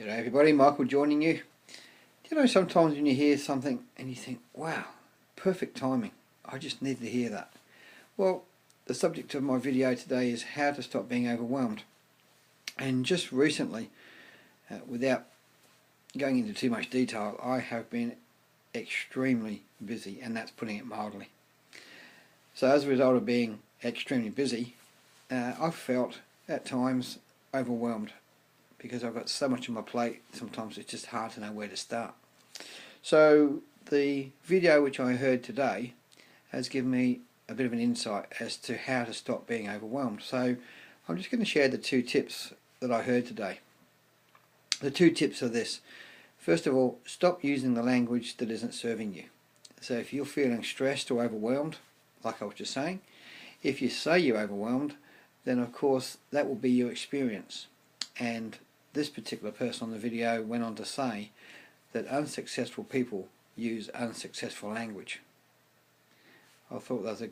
G'day everybody, Michael joining you. Do you know sometimes when you hear something and you think, wow, perfect timing, I just needed to hear that. Well, the subject of my video today is how to stop being overwhelmed. And just recently, without going into too much detail, I have been extremely busy, and that's putting it mildly. So as a result of being extremely busy, I've felt at times overwhelmed, because I've got so much on my plate. Sometimes it's just hard to know where to start. So the video which I heard today has given me a bit of an insight as to how to stop being overwhelmed. So I'm just going to share the two tips that I heard today. The two tips are this. First of all, stop using the language that isn't serving you. So if you're feeling stressed or overwhelmed, like I was just saying, if you say you're overwhelmed, then of course that will be your experience. And this particular person on the video went on to say that unsuccessful people use unsuccessful language. I thought that was a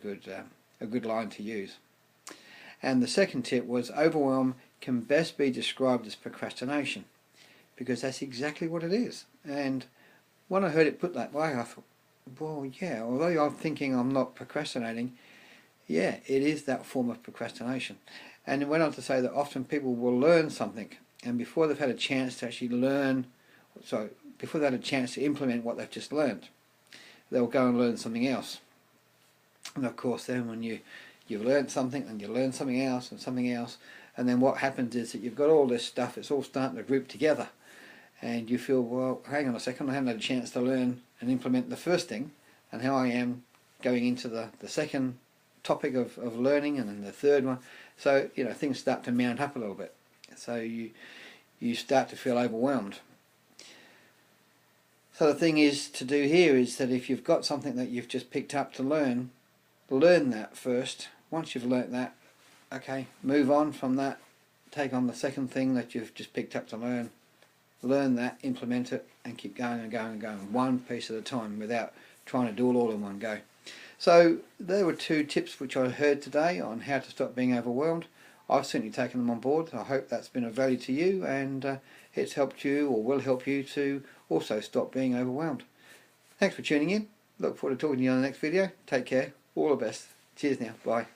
good line to use. And the second tip was overwhelm can best be described as procrastination, because that's exactly what it is. And when I heard it put that way, I thought, well, yeah, although I'm thinking I'm not procrastinating, yeah, it is that form of procrastination. And it went on to say that often people will learn something, and before they've had a chance to actually before they've had a chance to implement what they've just learned, they'll go and learn something else. And of course then when you've learned something and you learn something else, and then what happens is that you've got all this stuff, it's all starting to group together, and you feel, well, hang on a second, I haven't had a chance to learn and implement the first thing, and how I am going into the second topic of learning, and then the third one. So things start to mount up a little bit. So you start to feel overwhelmed. So the thing is to do here is that if you've got something that you've just picked up to learn that first. Once you've learnt that, okay, move on from that, take on the second thing that you've just picked up to learn that, implement it, and keep going and going and going, one piece at a time, without trying to do it all in one go. So there were two tips which I heard today on how to stop being overwhelmed. I've certainly taken them on board. I hope that's been of value to you, and it's helped you, or will help you, to also stop being overwhelmed. Thanks for tuning in. Look forward to talking to you on the next video. Take care. All the best. Cheers now. Bye.